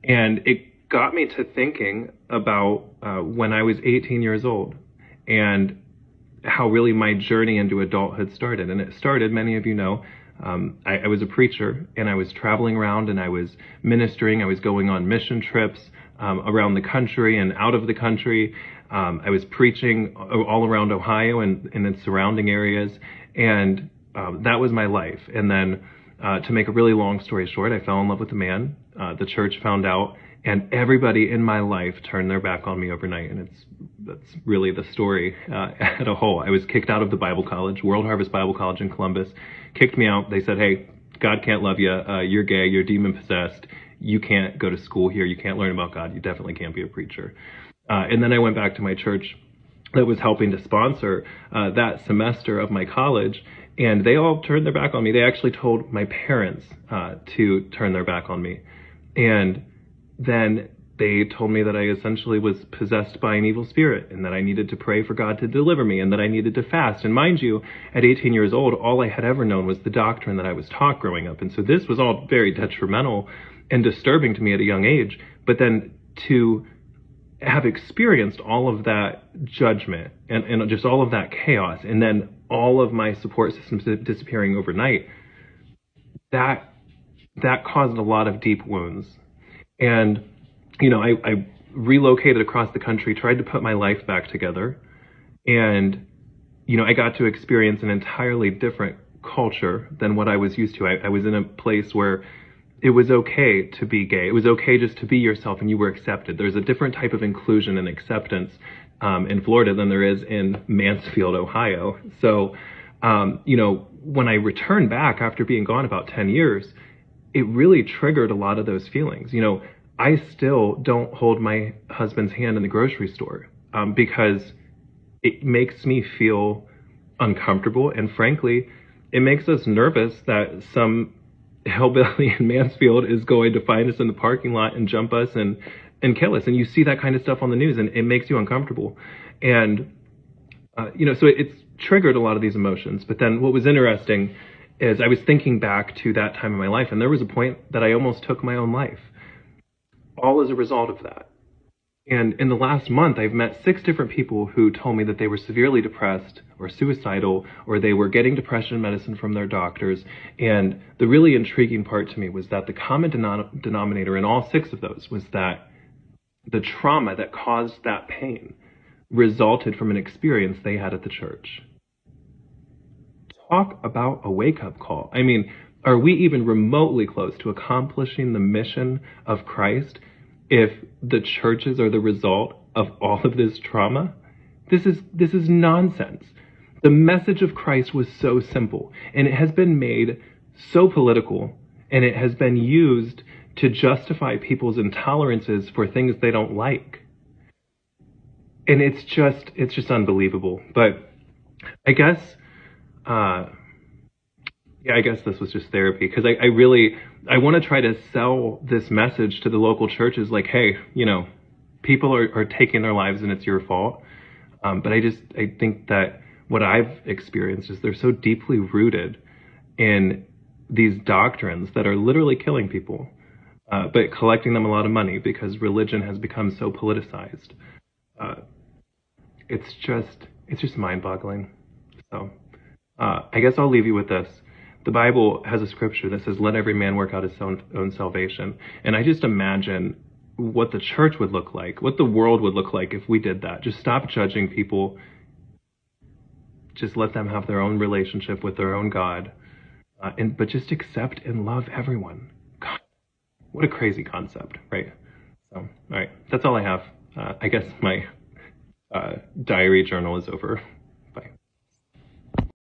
And it got me to thinking about when I was 18 years old and how really my journey into adulthood started. And it started, many of you know, I was a preacher and I was traveling around and I was ministering. I was going on mission trips around the country and out of the country. I was preaching all around Ohio and its surrounding areas. And that was my life. And then to make a really long story short, I fell in love with a man. The church found out, and everybody in my life turned their back on me overnight. And that's really the story at a whole. I was kicked out of the Bible college, World Harvest Bible College in Columbus. Kicked me out. They said, "Hey, God can't love you. You're gay. You're demon possessed. You can't go to school here. You can't learn about God. You definitely can't be a preacher." And then I went back to my church that was helping to sponsor that semester of my college, and they all turned their back on me. They actually told my parents to turn their back on me. And then they told me that I essentially was possessed by an evil spirit and that I needed to pray for God to deliver me and that I needed to fast. And mind you, at 18 years old, all I had ever known was the doctrine that I was taught growing up. And so this was all very detrimental and disturbing to me at a young age. But then to have experienced all of that judgment and just all of that chaos, and then all of my support systems disappearing overnight, that caused a lot of deep wounds. And, you know, I relocated across the country, tried to put my life back together. And, you know, I got to experience an entirely different culture than what I was used to. I was in a place where it was okay to be gay. It was okay just to be yourself and you were accepted. There's a different type of inclusion and acceptance in Florida than there is in Mansfield, Ohio. So, you know, when I returned back after being gone about 10 years, it really triggered a lot of those feelings. You know, I still don't hold my husband's hand in the grocery store because it makes me feel uncomfortable. And frankly, it makes us nervous that some hillbilly in Mansfield is going to find us in the parking lot and jump us and kill us. And you see that kind of stuff on the news and it makes you uncomfortable. And, you know, so it's triggered a lot of these emotions. But then what was interesting is I was thinking back to that time in my life, and there was a point that I almost took my own life, all as a result of that. And in the last month, I've met 6 different people who told me that they were severely depressed or suicidal, or they were getting depression medicine from their doctors. And the really intriguing part to me was that the common denominator in all 6 of those was that the trauma that caused that pain resulted from an experience they had at the church. Talk about a wake-up call. I mean, are we even remotely close to accomplishing the mission of Christ if the churches are the result of all of this trauma? This is nonsense. The message of Christ was so simple, and it has been made so political, and it has been used to justify people's intolerances for things they don't like. And it's just unbelievable. But I guess I guess this was just therapy, because I want to try to sell this message to the local churches like, hey, you know, people are taking their lives and it's your fault. But I think that what I've experienced is they're so deeply rooted in these doctrines that are literally killing people, but collecting them a lot of money because religion has become so politicized. It's just mind-boggling. So I guess I'll leave you with this. The Bible has a scripture that says, let every man work out his own salvation. And I just imagine what the church would look like, what the world would look like if we did that. Just stop judging people. Just let them have their own relationship with their own God. But just accept and love everyone. God, what a crazy concept, right? So, all right, that's all I have. I guess my diary journal is over.